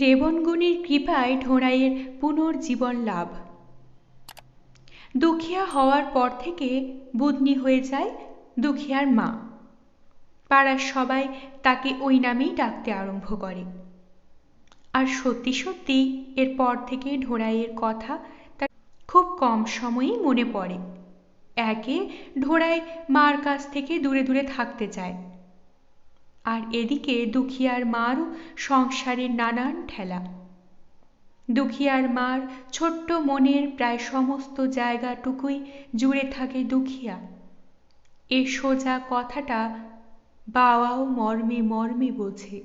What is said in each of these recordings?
দেবনগুণীর কৃপায় ঢোড়াইয়ের পুনর্জীবন লাভ। দুখিয়া হওয়ার পর থেকে বুদনি হয়ে যায় দুখিয়ার মা। পাড়ার সবাই তাকে ওই নামেই ডাকতে আরম্ভ করে। আর সত্যি সত্যি এরপর থেকে ঢোড়াইয়ের কথা তার খুব কম সময়েই মনে পড়ে। একে ঢোড়াই মার কাছ থেকে দূরে দূরে থাকতে চায়, আর এদিকে দুখিয়ার মারও সংসারের নানান ঠেলা। দুখিয়ার মার ছোট্ট মনের প্রায় সমস্ত জায়গাটুকুই জুড়ে থাকে দুখিয়া। এ সোজা কথাটা বাবাও মর্মে মর্মে বোঝে,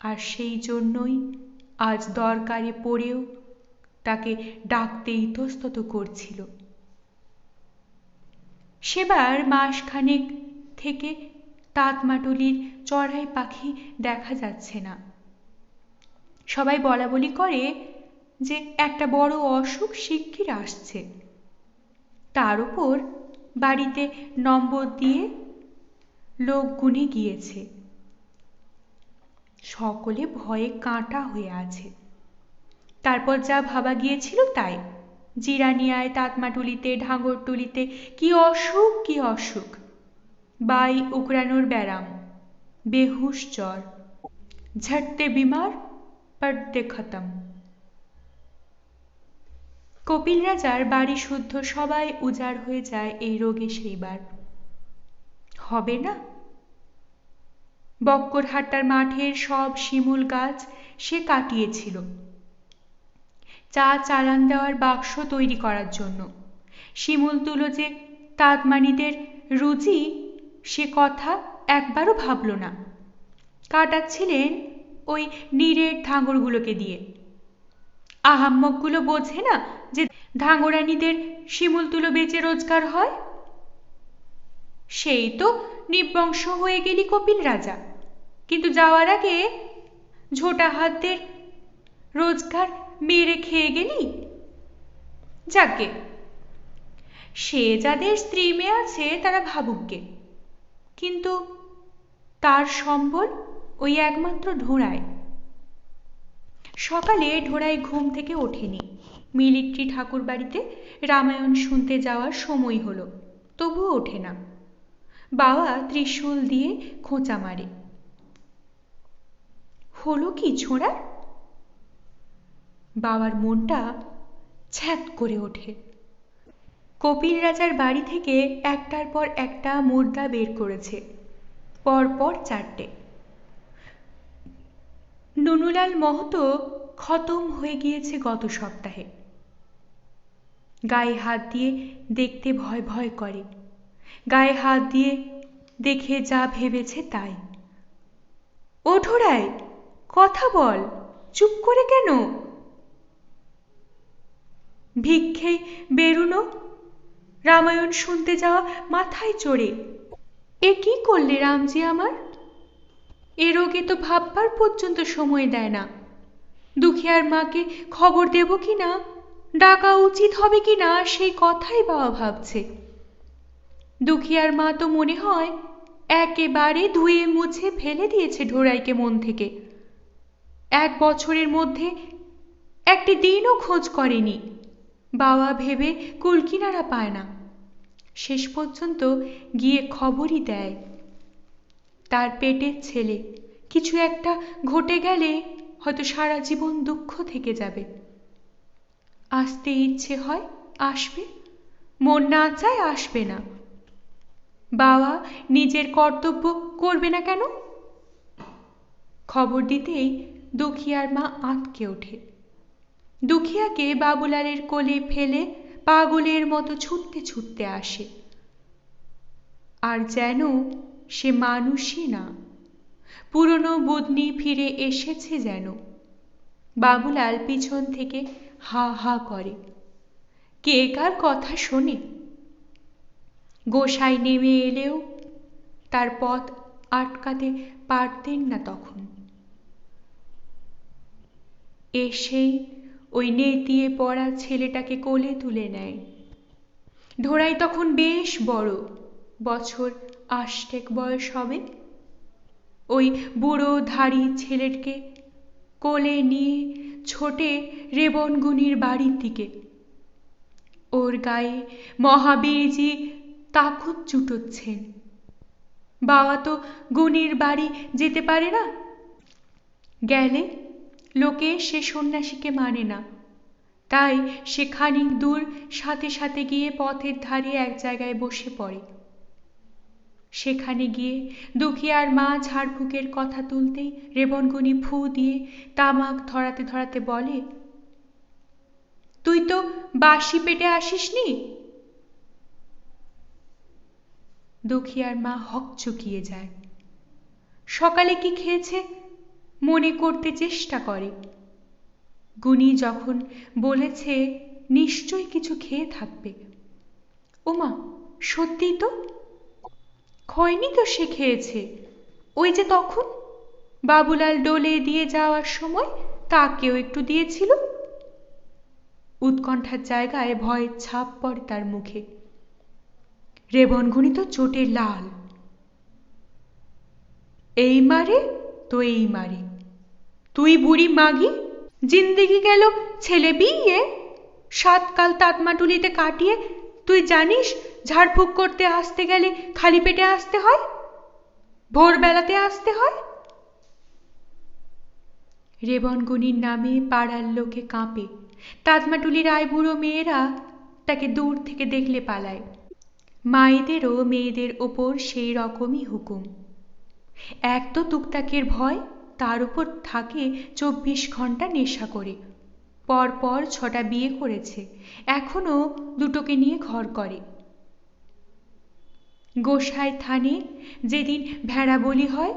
আর সেই জন্যই আজ দরকারে পড়েও তাকে ডাকতে ইতস্তত করছিল। সেবার মাসখানেক থেকে তাঁতমাটুলির চড়াই পাখি দেখা যাচ্ছে না। সবাই বলা বলি করে যে একটা বড় অসুখ শিগগির আসছে। তার উপর বাড়িতে নম্বর দিয়ে লোক গুনে গিয়েছে। সকলে ভয়ে কাঁটা হয়ে আছে। তারপর যা ভাবা গিয়েছিল তাই। জিরানিয়ায়, তাঁতমাটুলিতে, ঢাঙ্গরটুলিতে কি অসুখ কি অসুখ! বাই উকরানোর ব্যারাম, বেহুশ জ্বর, ঝটতে বিমার, পড়তে খতম। কপিল রাজার বাড়ি শুদ্ধ সবাই উজাড় হয়ে যায় এই রোগে সেইবার। হবে না? বক্করহাট্টার মাঠের সব শিমুল গাছ সে কাটিয়েছিল চা চালান দেওয়ার বাক্স তৈরি করার জন্য। শিমুল তুলো যে তাঁতমানিদের রুজি সে কথা একবারও ভাবল না। কাটাচ্ছিলেন ওই নীরের ধাঙরগুলোকে দিয়ে। আহাম্মকগুলো বোঝে না যে ধাঙরানিদের শিমুল তুলো বেচে রোজগার হয়? সেই তো নিবংশ হয়ে গেলি কপিল রাজা, কিন্তু যাওয়ার আগে ঝোটা হাতদের রোজগার মেরে খেয়ে গেলি। যাকে সে যাদের স্ত্রী মেয়ে আছে তারা ভাবুকগে, কিন্তু তার সম্বল ওই একমাত্র ঢোড়াই। সকালে ঢোড়াই ঘুম থেকে ওঠেনি। মিলিট্রি ঠাকুর বাড়িতে রামায়ণ শুনতে যাওয়ার সময় হলো, তবুও ওঠে না। বাবা ত্রিশূল দিয়ে খোঁচা মারে। হলো কি ছোঁড়া? বাবার মনটা ছ্যাঁত করে ওঠে। কপিল রাজার বাড়ি থেকে একটার পর একটা মুর্দা বের করেছে, পরপর 4টে। নুনুলাল মহতো খতম হয়ে গিয়েছে গত সপ্তাহে। গায়ে হাত দিয়ে দেখতে ভয় ভয় করে। গায়ে হাত দিয়ে দেখে যা ভেবেছে তাই। ও ঢোড়াই, কথা বল, চুপ করে কেন? ভিক্ষেই বেরুনো, রামায়ণ শুনতে যাওয়া মাথায় চড়ে। এ কি করলে রামজি আমার? এ রোগে তো ভাববার পর্যন্ত সময় দেয় না। দুখিয়ার মাকে খবর দেব কি না, ডাকা উচিত হবে কি না, সেই কথাই বাবা ভাবছে। দুখিয়ার মা তো মনে হয় একেবারে ধুয়ে মুছে ফেলে দিয়েছে ঢোড়াইকে মন থেকে। 1 বছরের মধ্যে একটি দিনও খোঁজ করেনি। বাবা ভেবে কুলকিনারা পায় না। শেষ পর্যন্ত গিয়ে খবরই দেয় তার পেটের ছেলে কিছু একটা ঘটে গেলে হয়তো সারা জীবন দুঃখ থেকে যাবে। আসতে ইচ্ছে হয় আসবে, মন না চায় আসবে না। বাবা নিজের কর্তব্য করবে না কেন? খবর দিতেই দুখিয়ার মা আঁতকে ওঠে। দুখিয়াকে বাবুলালের কোলে ফেলে পাগলের মতো ছুটতে ছুটতে আসে। আর যেন সে মানুষই না, পুরনো বুদনি ফিরে এসেছে যেন। বাবুলাল পিছন থেকে হা হা করে। কে কার কথা শোনে? গোসাই নেমে এলেও তার পথ আটকাতে পারতেন না তখন। এসেই ওই নেতিয়ে পড়া ছেলেটাকে কোলে তুলে নেয়। ঢোড়াই তখন বেশ বড়, বছর 8 বয়স হবে। ওই বুড়ো ধাড়ি ছেলেকে কোলে নিয়ে ছোটে রেবনগুনির বাড়ির দিকে। ওর গায়ে মহাবীরজি তাকুত জুটোচ্ছেন। বাবা তো গুনির বাড়ি যেতে পারে না, গেলে লোকে সে সন্ন্যাসীকে মানে না, তাই সে খানিক দূর সাথে সাথে গিয়ে পথের ধারে এক জায়গায় বসে পড়ে। সেখানে গিয়ে দুখিয়ার মা ঝাড়ফুঁকের কথা তুলতেই রেবনগুনি ফু দিয়ে তামাক ধরাতে ধরাতে বলে, তুই তো বাসি পেটে আসিসনি? দুখিয়ার মা হকচকিয়ে যায়। সকালে কি খেয়েছে মনে করতে চেষ্টা করে। গুনি যখন বলেছে নিশ্চয় কিছু খেয়ে থাকবে। ওমা, সত্যিই তো খয়নি তো সে খেয়েছে। ওই যে তখন বাবুলাল ডোলে দিয়ে যাওয়ার সময় তাকেও একটু দিয়েছিল। উৎকণ্ঠার জায়গায় ভয়ের ছাপ পড়ে তার মুখে। রেবনগুনি তো চোটে লাল। এই মারে তো এই মারে, তুই বুড়ি মাগি, জিন্দিগি গেল ছেলে বিয়ে, সাতকাল তাতমাটুলিতে কাটিয়ে তুই জানিস ঝাড়ফুঁক করতে আসতে গেলে খালি পেটে আসতে হয়, ভোরবেলাতে আসতে হয়। রেবনগুনির নামে পাড়ার লোকে কাঁপে। তাতমাটুলির আইবুড়ো মেয়েরা তাকে দূর থেকে দেখলে পালায়। মায়েদেরও মেয়েদের ওপর সেই রকমই হুকুম। এক তো টুকটাকের ভয়, তার উপর থাকে 24 ঘন্টা নেশা করে। পরপর 6টা বিয়ে করেছে, এখনো দুটোকে নিয়ে ঘর করে। গোসাই থানে যেদিন ভেড়া বলি হয়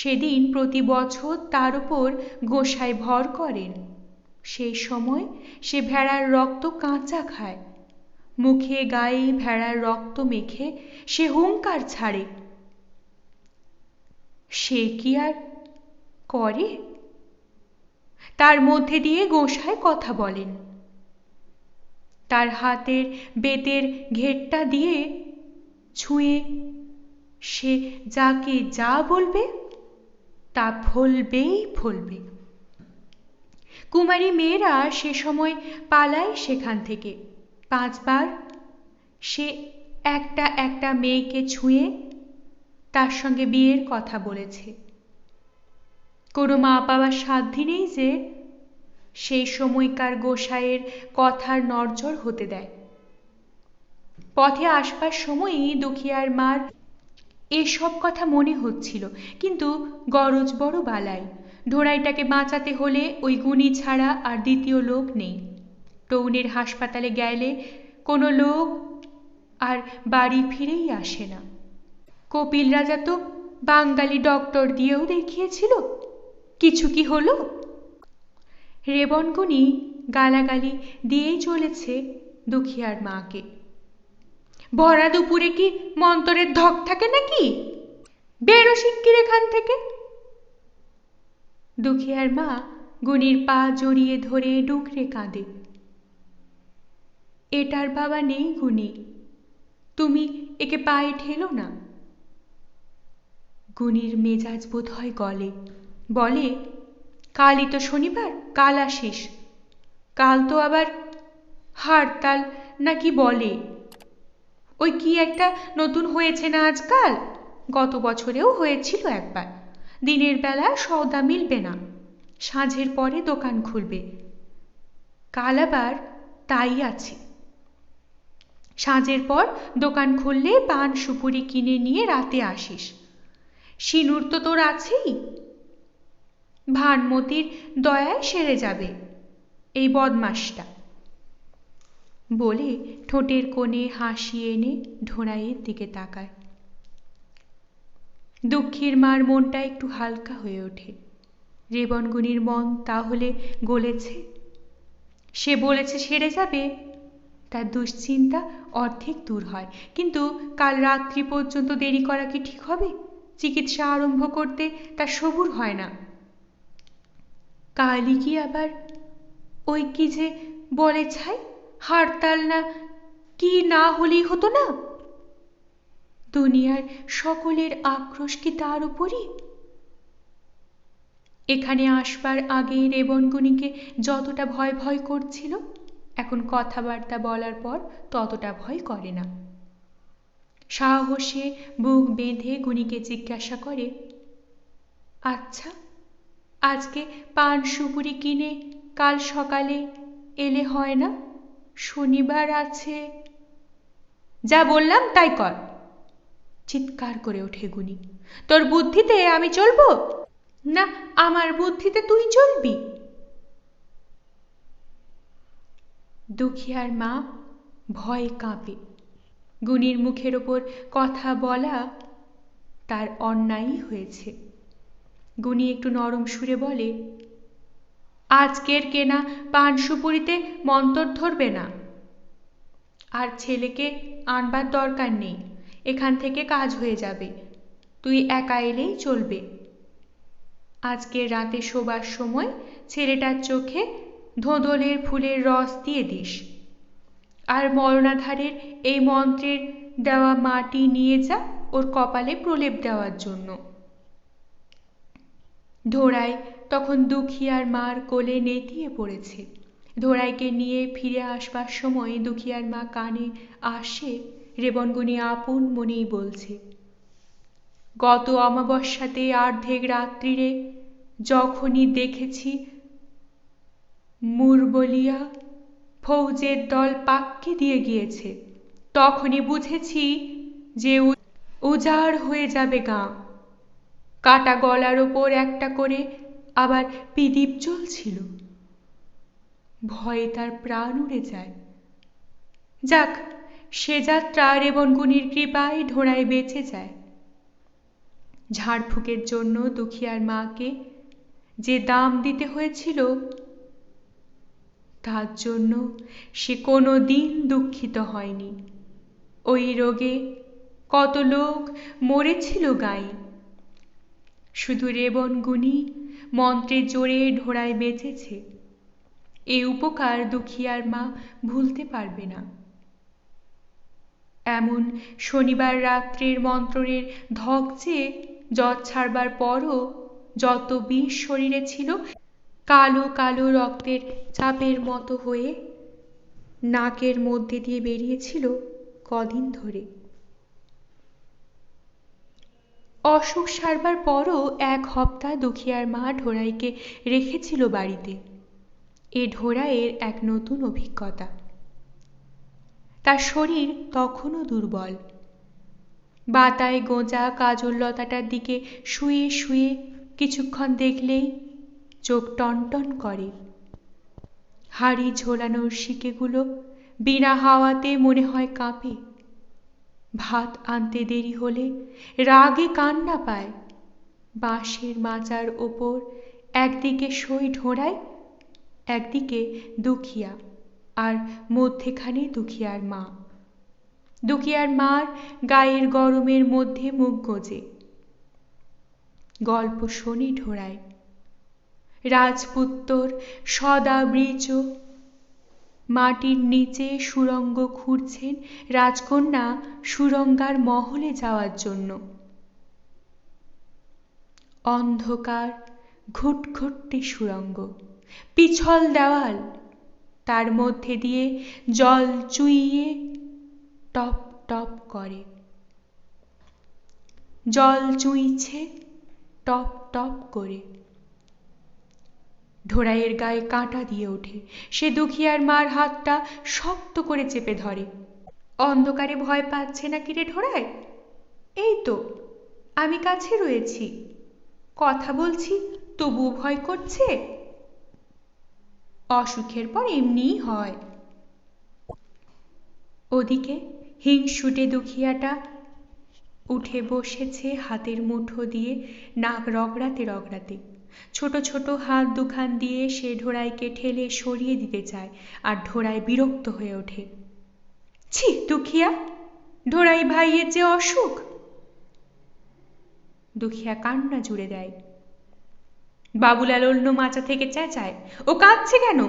সেদিন প্রতি বছর তার উপর গোসাই ভর করেন। সেই সময় সে ভেড়ার রক্ত কাঁচা খায়। মুখে গায়ে ভেড়ার রক্ত মেখে সে হুঙ্কার ছাড়ে। সে কি আর করে? তার মধ্যে দিয়ে গোসাই কথা বলেন। তার হাতের বেতের ঘেরটা দিয়ে ছুঁয়ে সে যাকে যা বলবে তা ফলবেই ফলবে। কুমারী মেয়েরা সে সময় পালায় সেখান থেকে। 5 বার সে একটা একটা মেয়েকে ছুঁয়ে তার সঙ্গে বিয়ের কথা বলেছে। কোনো মা বাবার সাধ্য নেই যে সেই সময়কার গোসাইয়ের কথার নড়চড় হতে দেয়। পথে আসবার সময়ই দুখিয়ার মার এসব কথা মনে হচ্ছিল, কিন্তু গরজ বড় বালাই। ঢোড়াইটাকে বাঁচাতে হলে ওই গুণী ছাড়া আর দ্বিতীয় লোক নেই। টৌনের হাসপাতালে গেলে কোনো লোক আর বাড়ি ফিরেই আসে না। কপিল রাজা তো বাঙালি ডক্টর দিয়েও দেখিয়েছিল, কিছু কি হলো? রেবনগুনি গালাগালি দিয়েই চলেছে দুখিয়ার মাকে। ভরা দুপুরে কি মন্তরের ধক থাকে নাকি? বেরো শিগগির এখান থেকে। দুখিয়ার মা গুনির পা জড়িয়ে ধরে ডুকরে কাঁদে। এটার বাবা নেই গুনি, তুমি একে পায়ে ঠেলো না। গুনির মেজাজ বোধ হয় গলে, বলে, কালই তো শনিবার, কাল আসিস। কাল তো আবার হারতাল নাকি বলে, ওই কি একটা নতুন হয়েছে না আজকাল? গত বছরেও হয়েছিল একবার। দিনের বেলা সওদা মিলবে না, সাঁঝের পরে দোকান খুলবে। কাল আবার তাই আছে। সাঁঝের পর দোকান খুললে পান সুপুরি কিনে নিয়ে রাতে আসিস। সিনুর তো তোর আছেই, ভানমতির দয়ায় সেরে যাবে এই বদমাসটা। বলে ঠোঁটের কোণে হাসি এনে ঢোড়াইয়ের দিকে তাকায়। দুঃখীর মার মনটা একটু হালকা হয়ে ওঠে। রেবনগুনির মন তাহলে গলেছে। সে বলেছে সেরে যাবে, তার দুশ্চিন্তা অর্ধেক দূর হয়। কিন্তু কাল রাত্রি পর্যন্ত দেরি করা কি ঠিক হবে? চিকিৎসা আরম্ভ করতে তার সবুর হয় না। কালই কি আবার ওই কি যে বলে ছাই, হারতাল না কি না হলেই হতো না? দুনিয়ার সকলের আক্রোশ কি তার উপরই? এখানে আসবার আগে রেবনগুনিকে যতটা ভয় ভয় করছিল, এখন কথাবার্তা বলার পর ততটা ভয় করে না। সাহসে বুক বেঁধে গুনিকে জিজ্ঞাসা করে, আচ্ছা, আজকে পান সুপুরি কিনে কাল সকালে এলে হয় না? শনিবার আছে। যা বললাম তাই কর, চিৎকার করে ওঠে গুনি। তোর বুদ্ধিতে আমি চলবো না? আমার বুদ্ধিতে তুই চলবি? দুখিয়ার মা ভয়ে কাঁপে। গুনির মুখের ওপর কথা বলা তার অন্যায়ই হয়েছে। গুনি একটু নরম সুরে বলে, আজকের কেনা পান সুপুরিতে মন্তর ধরবে না, আর ছেলেকে আনবার দরকার নেই, এখান থেকে কাজ হয়ে যাবে, তুই একা এলেই চলবে। আজকে রাতে শোবার সময় ছেলেটার চোখে ধোঁদলের ফুলের রস দিয়ে দিস, আর মরণাধারের এই মন্ত্রের দেওয়া মাটি নিয়ে যা ওর কপালে প্রলেপ দেওয়ার জন্য। ধোড়াই তখন দুখিয়ার মার কোলে নেতিয়ে পড়েছে। ধোড়াইকে নিয়ে ফিরে আসবার সময় দুখিয়ার মা কানে আসে রেবনগুনি আপন মনেই বলছে, গত অমাবস্যাতে অর্ধেক রাত্রিরে যখনই দেখেছি মুরবলিয়া ফৌজের দল পাক্কি দিয়ে গিয়েছে, তখনই বুঝেছি যে উজাড় হয়ে যাবে গাঁ। কাটা গলার ওপর একটা করে আবার পিদীপ জ্বলছিল। ভয়ে তার প্রাণ উড়ে যায়। যাক, সে যাত্রা রেবনগুনির কৃপায় ধোড়ায় বেঁচে যায়। ঝাড়ফুঁকের জন্য দুখিয়ার মাকে যে দাম দিতে হয়েছিল, তার জন্য সে কোনো দিন দুঃখিত হয়নি। ওই রোগে কত লোক মরেছিল গাঁয়ে, শুধু রেবনগুনি মন্ত্রের জোরে ঢোড়ায় বেঁচেছে। এই উপকার দুখিয়ার মা ভুলতে পারবে না। এমন শনিবার রাত্রের মন্ত্রের ধক যে জ্বর ছাড়বার পরও যত বিষ শরীরে ছিল, কালো কালো রক্তের চাপের মতো হয়ে নাকের মধ্যে দিয়ে বেরিয়েছিল কদিন ধরে। অসুখ সারবার পরও 1 হপ্তাহ দুখিয়ার মা ঢোড়াইকে রেখেছিল বাড়িতে। এ ঢোড়াইয়ের এক নতুন অভিজ্ঞতা। তার শরীর তখনও দুর্বল। বাতায় গোঁজা কাজললতাটার দিকে শুয়ে শুয়ে কিছুক্ষণ দেখলেই চোখ টনটন করে। হাড়ি ঝোলানোর শিকেগুলো বিনা হাওয়াতে মনে হয় কাঁপে। ভাত আনতে দেরি হলে রাগে কান্না পায়। বাঁশের মাচার ওপর একদিকে সই ঢোড়াই, একদিকে দুখিয়া, আর মধ্যেখানে দুখিয়ার মা। দুখিয়ার মার গায়ের গরমের মধ্যে মুখ গোজে। গল্প শোনে ঢোড়ায়। রাজপুত্তর সদা বৃচ মাটির নিচে সুরঙ্গ খুঁড়ছেন রাজকন্যা সুরঙ্গার মহলে যাওয়ার জন্য। অন্ধকার ঘুটঘুটে সুরঙ্গ, পিছল দেওয়াল, তার মধ্যে দিয়ে জল চুইয়ে টপ টপ করে। জল চুইছে টপ টপ করে। ঢোড়াইয়ের গায়ে কাঁটা দিয়ে ওঠে। সে দুখিয়ার মার হাতটা শক্ত করে চেপে ধরে। অন্ধকারে ভয় পাচ্ছে না কিরে ঢোড়াই? এই তো আমি কাছে রয়েছি, কথা বলছি, তবুও ভয় করছে? অসুখের পর এমনিই হয়। ওদিকে হিংসুটে দুখিয়াটা উঠে বসেছে হাতের মুঠো দিয়ে নাক রগড়াতে রগড়াতে। ছোট ছোট হাত দুখান দিয়ে সে ঢোড়াইকে ঠেলে সরিয়ে দিতে চায়, আর ঢোড়াই বিরক্ত হয়ে ওঠে। ছি দুখিয়া, ঢোড়াই ভাইয়ের যে অসুখ! দুখিয়া কান্না জুড়ে দেয়। বাবুলাল অন্য মাচা থেকে চেঁচায়, ও কাঁদছে কেন?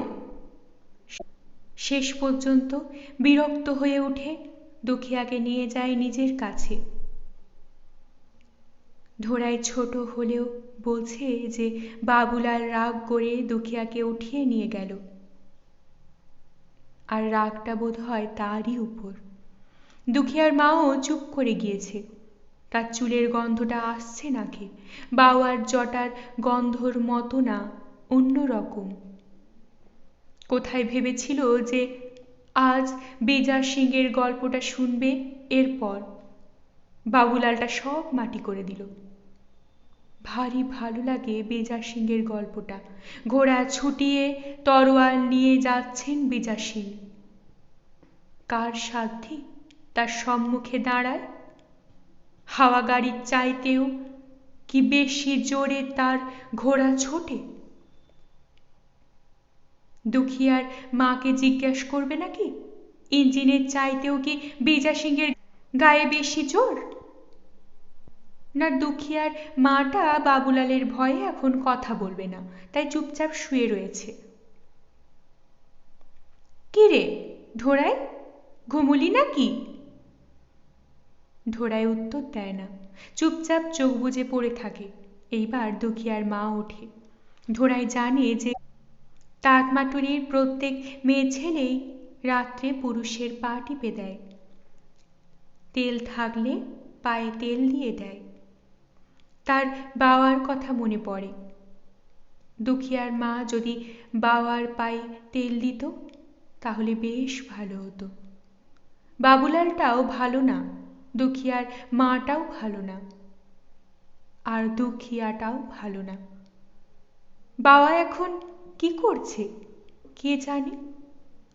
শেষ পর্যন্ত বিরক্ত হয়ে উঠে দুখিয়াকে নিয়ে যায় নিজের কাছে। ঢোড়াই ছোট হলেও বলছে যে বাবুলাল রাগ করে দুখিয়াকে উঠিয়ে নিয়ে গেল, আর রাগটা বোধ হয় তারই উপর। দুখিয়ার মাও চুপ করে গিয়েছে। তার চুলের গন্ধটা আসছে নাকে, বাওয়ার জটার গন্ধর মতো না, অন্য রকম। কোথায় ভেবেছিল যে আজ বেজার সিংহের গল্পটা শুনবে, এরপর বাবুলালটা সব মাটি করে দিল। ভারী ভালো লাগে বেজার সিংহের গল্পটা। ঘোড়া ছুটিয়ে তরোয়াল নিয়ে যাচ্ছেন বেজার সিং। কার সাধ্যি তার সম্মুখে দাঁড়ায়? হাওয়া গাড়ির চাইতেও কি বেশি জোরে তার ঘোড়া ছোটে? দুখিয়ার মাকে জিজ্ঞেস করবে নাকি, ইঞ্জিনের চাইতেও কি বেজার সিংহের গায়ে বেশি জোর? না, দুখিয়ার মাটা বাবুলালের ভয়ে এখন কথা বলবে না, তাই চুপচাপ শুয়ে রয়েছে। কি রে ঢোড়াই, ঘুমুলি নাকি? ঢোড়াই উত্তর দেয় না, চুপচাপ চোখ বুজে পড়ে থাকে। এইবার দুখিয়ার মা ওঠে। ঢোড়াই জানে যে তাঁতমাটুরির প্রত্যেক মেয়ে ছেলেই রাত্রে পুরুষের পা টিপে দেয়, তেল থাকলে পায়ে তেল দিয়ে দেয়। তার বাবার কথা মনে পড়ে। দুখিয়ার মা যদি বাবার পায়ে তেল দিত তাহলে বেশ ভালো হতো। বাবুলালটাও ভালো না, দুখিয়ার মাটাও ভালো না, আর দুখিয়াটাও ভালো না। বাবা এখন কি করছে কে জানে?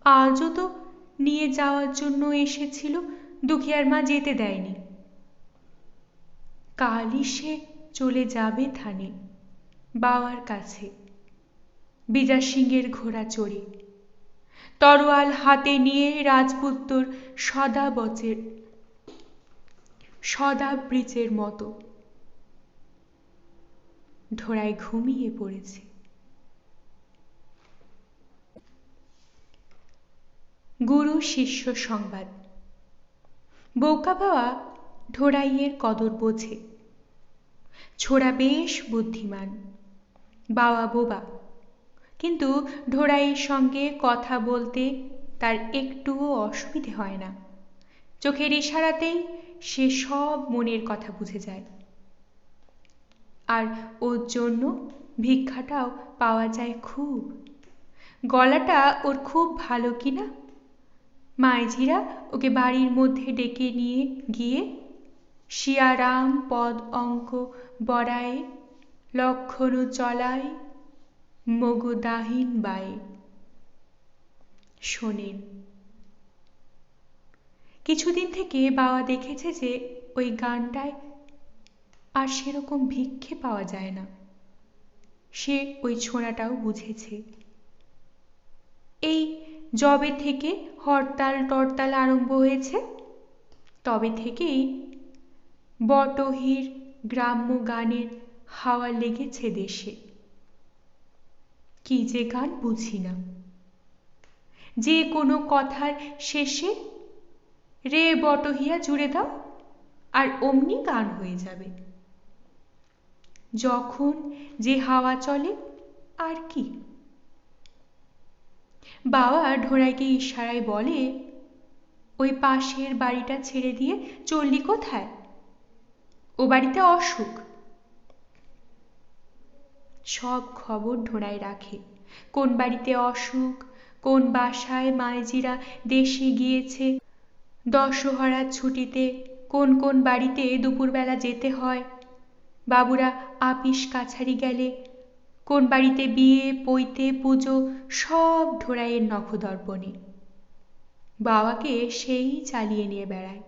আজও তো নিয়ে যাওয়ার জন্য এসেছিল, দুখিয়ার মা যেতে দেয়নি। কালই সে চলে যাবে থানে, বাবার কাছে, বেজার সিংহের ঘোড়া চড়ে, তরোয়াল হাতে নিয়ে রাজপুত্তর সদাব্রিজের মতো। ঢোড়ায় ঘুমিয়ে পড়েছে। গুরু শিষ্য সংবাদ। বৌকা বাবা ঢোড়াইয়ের কদর বোঝে। ছোড়া বেশ বুদ্ধিমান, বাবা বোবা, কিন্তু ঢোড়াইয়ের সঙ্গে কথা বলতে তার একটুও অসুবিধে হয় না। চোখের ইশারাতেই সে সব মনের কথা বুঝে যায়। আর ওর জন্য ভিক্ষাটাও পাওয়া যায় খুব। গলাটা ওর খুব ভালো কিনা, মাইঝিরা ওকে বাড়ির মধ্যে ডেকে নিয়ে গিয়ে শিয়ারাম পদ অঙ্ক বড়ায়ে লক্ষণ চলায় মগদাহীন বায়ে শোনেন। কিছুদিন থেকে বাবা দেখেছে যে ওই গানটায় আর সেরকম ভিক্ষে পাওয়া যায় না। সে ওই ছোঁড়াটাও বুঝেছে। এই যবে থেকে হরতাল টরতাল আরম্ভ হয়েছে তবে থেকেই বটহির গ্রাম্য গানের হাওয়া লেগেছে দেশে। কি যে গান বুঝি না, যে কোনো কথার শেষে রে বটহিয়া জুড়ে দাও আর অমনি গান হয়ে যাবে। যখন যে হাওয়া চলে আর কি। বাবা ঢোড়াইকে ইশারায় বলে, ওই পাশের বাড়িটা ছেড়ে দিয়ে চললি কোথায়? ও বাড়িতে অসুখ। সব খবর ঢোড়াই রাখে, কোন বাড়িতে অসুখ, কোন বাসায় মাইজিরা দেশে গিয়েছে দশহরার ছুটিতে, কোন কোন বাড়িতে দুপুরবেলা যেতে হয়, বাবুরা আপিস কাছারি গেলে, কোন বাড়িতে বিয়ে পৈতে পুজো, সব ঢোড়াইয়ের নখদর্পণে। বাবাকে সেই চালিয়ে নিয়ে বেড়ায়।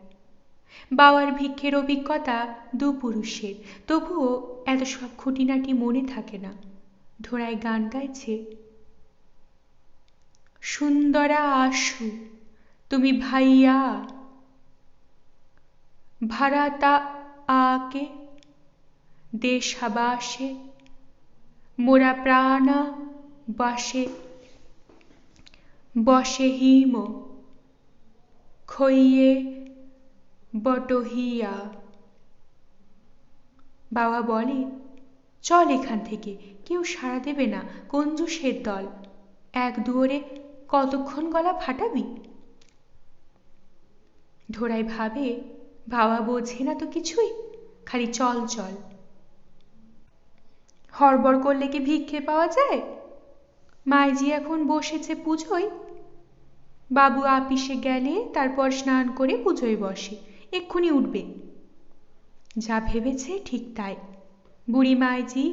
বাবার ভিক্ষের অভিজ্ঞতা দুপুরুষের, তবুও এত সব খুঁটিনাটি মনে থাকে না। ঢোড়াই গান গাইছে, সুন্দরা আশু তুমি ভাইয়া ভাড়াতা আকে দেশাবাসে মোরা প্রাণা বাসে বসে হিম খইয়ে বটহিয়া। বাবা বলে, চল এখান থেকে, কেউ সাড়া দেবে না, কঞ্জুসের দল, এক দুয়ারে কতক্ষণ গলা ফাটাবি? ঢোড়াই ভাবে, বাবা বোঝে না তো কিছুই, খালি চল চল। হড়বড় করলে কি ভিক্ষে পাওয়া যায়? মাইজি এখন বসেছে পুজোয়। বাবু আপিসে গেলে তারপর স্নান করে পুজোয় বসে, এক্ষুনি উঠবে। যা ভেবেছে ঠিক তাই। বুড়ি মাইজি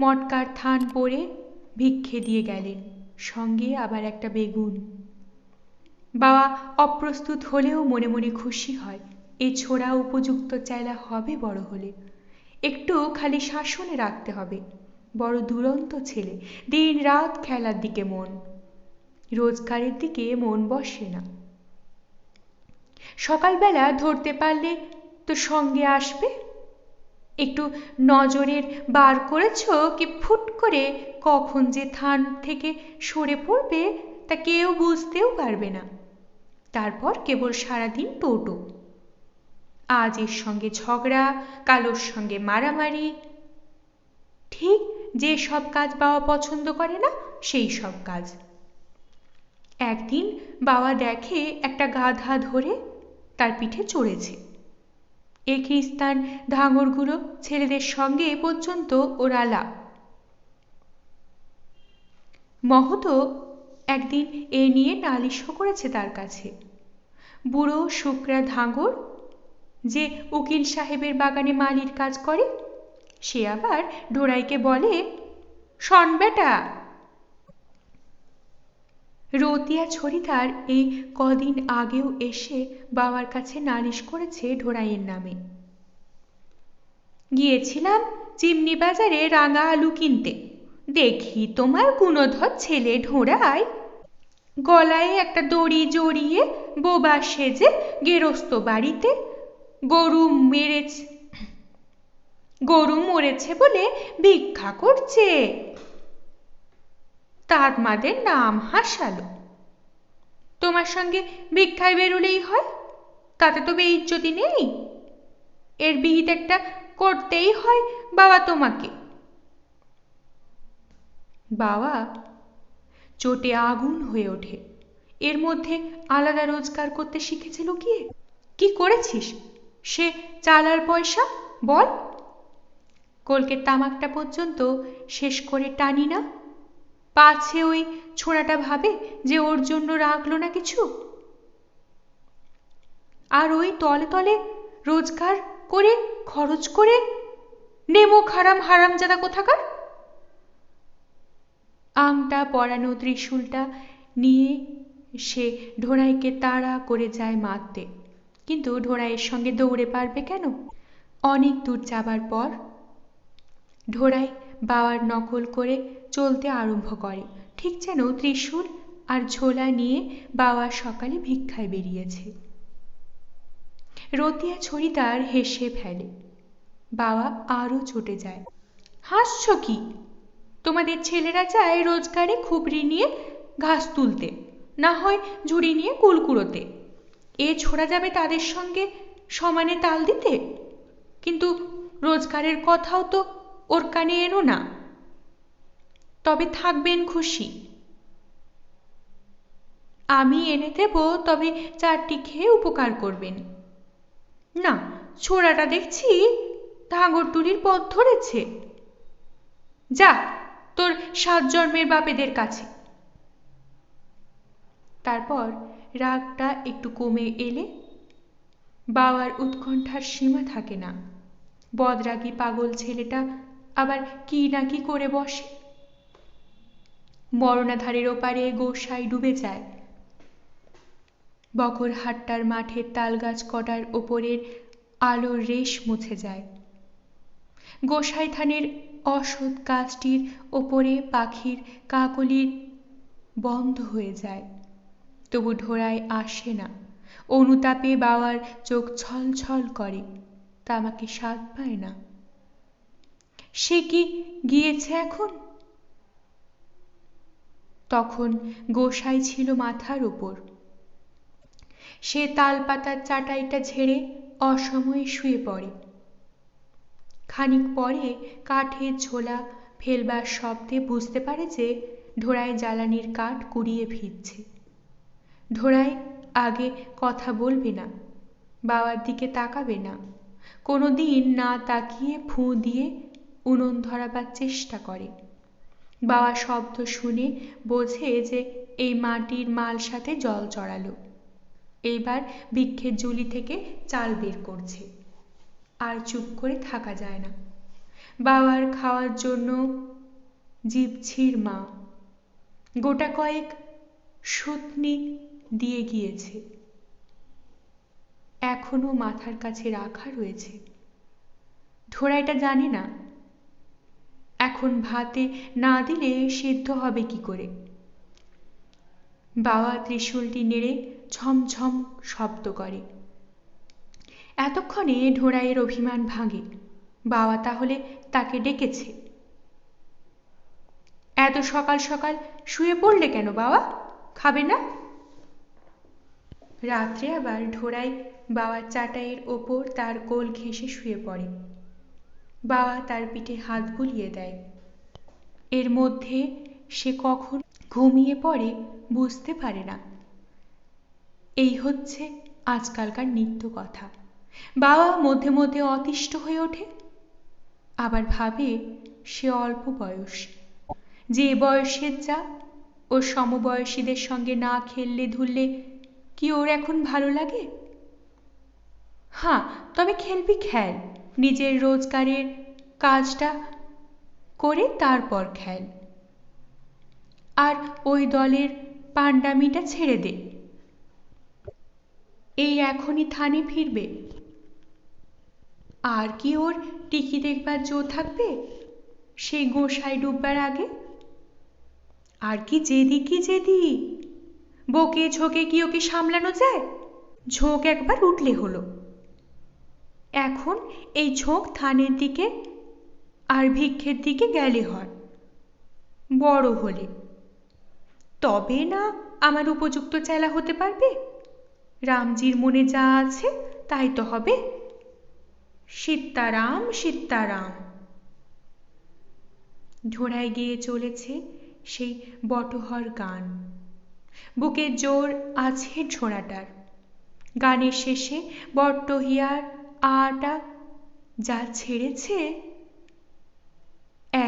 মটকার থান পরে ভিক্ষে দিয়ে গেলেন, সঙ্গে আবার একটা বেগুন। বাবা অপ্রস্তুত হলেও মনে মনে খুশি হয়, এ ছোড়া উপযুক্ত চেলা হবে বড় হলে। একটু খালি শাসনে রাখতে হবে। বড় দুরন্ত ছেলে, দিন রাত খেলার দিকে মন, রোজগারের দিকে মন বসে না। সকালবেলা ধরতে পারলে তো সঙ্গে আসবে। একটু নজরের বার করেছ কি ফুট করে কখন যে থান থেকে সরে পড়বে তা কেউ বুঝতেও পারবে না। তারপর কেবল সারাদিন টোটো, আজ এর সঙ্গে ঝগড়া, কালোর সঙ্গে মারামারি, ঠিক যে সব কাজ বাবা পছন্দ করে না সেই সব কাজ। একদিন বাবা দেখে একটা গাধা ধরে তার পিঠে চড়েছে। এ খ্রিস্টান ধাঙরগুলো ছেলেদের সঙ্গে এ পর্যন্ত ওর আলাপ। মহতো একদিন এ নিয়ে নালিশও করেছে তার কাছে। বুড়ো শুকরা ধাঙর যে উকিল সাহেবের বাগানে মালির কাজ করে, সে আবার ঢোড়াইকে বলে, শোন বেটা। রতিয়া ছড়িদার এই কদিন আগেও এসে বাবার কাছে নালিশ করেছে ঢোড়াইয়ের নামে। গিয়েছিলাম চিমনি বাজারে রাঙা আলু কিনতে, দেখি তোমার গুণধর ছেলে ঢোড়াই গলায় একটা দড়ি জড়িয়ে বোবা সেজে গেরস্ত বাড়িতে গরু মরেছে বলে ভিক্ষা করছে। তার মাদের নাম হাসালো। তোমার সঙ্গে ভিক্ষায় বেরোলেই হয়, তাতে তো বেইজ্জতি নেই। এর বিহিত একটা করতেই হয় বাবা তোমাকে। বাবা চোটে আগুন হয়ে ওঠে। এর মধ্যে আলাদা রোজগার করতে শিখেছে লুকিয়ে। কি করেছিস সে চালার পয়সা বল? কলকের তামাকটা পর্যন্ত শেষ করে টানি না, পাছে ওই ছোড়াটা ভাবে যে ওর জন্য রাখলো না কিছু। আর ওই তলে তলে রোজগার করে খরচ করে নেমো খারাম হারামজাদা কোথাকার। আংটা পরানো ত্রিশূলটা নিয়ে সে ঢোড়াইকে তাড়া করে যায় মারতে, কিন্তু ঢোড়াইয়ের সঙ্গে দৌড়ে পারবে কেন? অনেক দূর যাবার পর ঢোড়াই বাবার নকল করে চলতে আরম্ভ করে, ঠিক যেন ত্রিশূল আর ঝোলা নিয়ে বাবা সকালে ভিক্ষায় বেরিয়েছে। রতিয়া ছড়িদার হেসে ফেলে। বাবা আরো চটে যায়। হাসছ কি? তোমাদের ছেলেরা যায় রোজগারে খুবরি নিয়ে ঘাস তুলতে, না হয় ঝুড়ি নিয়ে কুল কুড়োতে। এ ছোড়া যাবে তাদের সঙ্গে সমানে তাল দিতে? কিন্তু রোজগারের কথাও তো ওর কানে এনো না। তবে থাকবেন খুশি, আমি এনে দেব, তবে চারটি খেয়ে উপকার করবেন। না, ছোড়াটা দেখছি ধাঙরটুলির পথ ধরেছে। যা তোর 7 জন্মের বাপেদের কাছে। তারপর রাগটা একটু কমে এলে বাবার উৎকণ্ঠার সীমা থাকে না। বদরাগী পাগল ছেলেটা আবার কি না কি করে বসে। মরণাধারের ওপারে গোসাই ডুবে যায়। বকরহাট্টার মাঠের তালগাছ কটার ওপরের আলোর রেশ মুছে যায়। গোসাই থানের অসৎ গাছটির ওপরে পাখির কাকলির বন্ধ হয়ে যায়। তবু ঢোড়াই আসে না। অনুতাপে বাবার চোখ ছলছল করে, তা আমাকে স্বাদ পায় না। সে কি গিয়েছে এখন? তখন গোসাই ছিল মাথার উপর। সে তাল পাতার চাটাইটা ঝেড়ে অসময়ে শুয়ে পড়ে। খানিক পরে কাঠের ঝোলা ফেলবার শব্দে বুঝতে পারে যে ঢোড়ায় জ্বালানির কাঠ কুড়িয়ে ফিরছে। ঢোড়ায় আগে কথা বলবে না, বাবার দিকে তাকাবে না, কোনোদিন না তাকিয়ে ফুঁ দিয়ে উনুন ধরাবার চেষ্টা করে। বাবা শব্দ শুনে বোঝে যে এই মাটির মাল সাথে জল চড়ালো। এইবার ভিক্ষের ঝুলি থেকে চাল বের করছে। আর চুপ করে থাকা যায় না। বাবার খাওয়ার জন্য জিপছির মা গোটা কয়েক সুতনি দিয়ে গিয়েছে, এখনো মাথার কাছে রাখা রয়েছে। ঢোড়াইটা জানে না এখন ভাতে না দিলে সিদ্ধ হবে কি করে। বাবা ত্রিশূলটি নেড়ে ঝমঝম শব্দ করে। এতক্ষণে ঢোড়াইয়ের অভিমান ভাঙে। বাবা তাহলে তাকে ডেকেছে। এত সকাল সকাল শুয়ে পড়লে কেন বাবা, খাবে না? রাত্রে আবার ঢোড়াই বাবার চাটাইয়ের ওপর তার কোল ঘেঁষে শুয়ে পড়ে। বাবা তার পিঠে হাত বুলিয়ে দেয়। এর মধ্যে সে কখন ঘুমিয়ে পড়ে বুঝতে পারে না। এই হচ্ছে আজকালকার নিত্য কথা। বাবা মধ্যে মধ্যে অতিষ্ঠ হয়ে ওঠে, আবার ভাবে সে অল্প বয়স, যে বয়সের যা ওর সমবয়সীদের সঙ্গে না খেললে ধুললে কি ওর এখন ভালো লাগে? হ্যাঁ, তবে খেলবি খেল, নিজের রোজগারের কাজটা করে তারপর খেল। আর ওই দলের পাণ্ডামিটা ছেড়ে দে। এই এখনই থানে ফিরবে, আর কি ওর টিকি দেখবার জো থাকবে সেই গোসাই ডুববার আগে? আর কি জেদি বকে ঝোঁকে কি ওকে সামলানো যায়? ঝোঁক একবার উঠলে হলো। এখন এই ঝোঁক থানের দিকে আর ভিক্ষের দিকে গেলে হয়, বড় হলে তবে না আমার উপযুক্ত চেলা হতে পারবে। রামজির মনে যা আছে তাই তো হবে। সীতারাম সীতারাম। ঢোড়ায় গিয়ে চলেছে সেই বটহর গান। বুকে জোর আছে ঝোড়াটার। গানের শেষে বট্টহিয়ার আটা যা ছেড়েছে,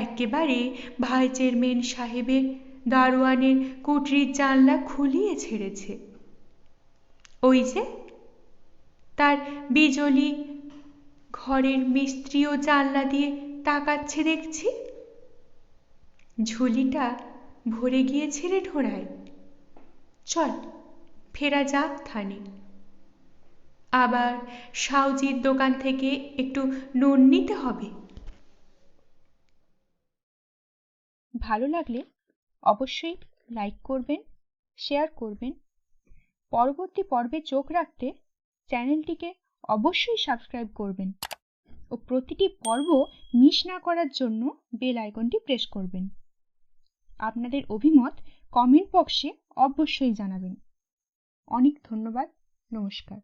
একেবারে ভাই চেয়ারম্যান সাহেবের দারোয়ানের কুঠরির জানলা খুলিয়ে ছেড়েছে। ওই যে তার বিজলি ঘরের মিস্ত্রিও জানলা দিয়ে তাকাচ্ছে দেখছি। ঝুলিটা ভরে গিয়েছে রে ঢোড়ায়। চল ফেরা যাক থানে। আবার সাউজির দোকান থেকে একটু নুন নিতে হবে। ভালো লাগলে অবশ্যই লাইক করবেন, শেয়ার করবেন। পরবর্তী পর্বে চোখ রাখতে চ্যানেলটিকে অবশ্যই সাবস্ক্রাইব করবেন ও প্রতিটি পর্ব মিস না করার জন্য বেল আইকনটি প্রেস করবেন। আপনাদের অভিমত কমেন্ট বক্সে অবশ্যই জানাবেন। অনেক ধন্যবাদ। নমস্কার।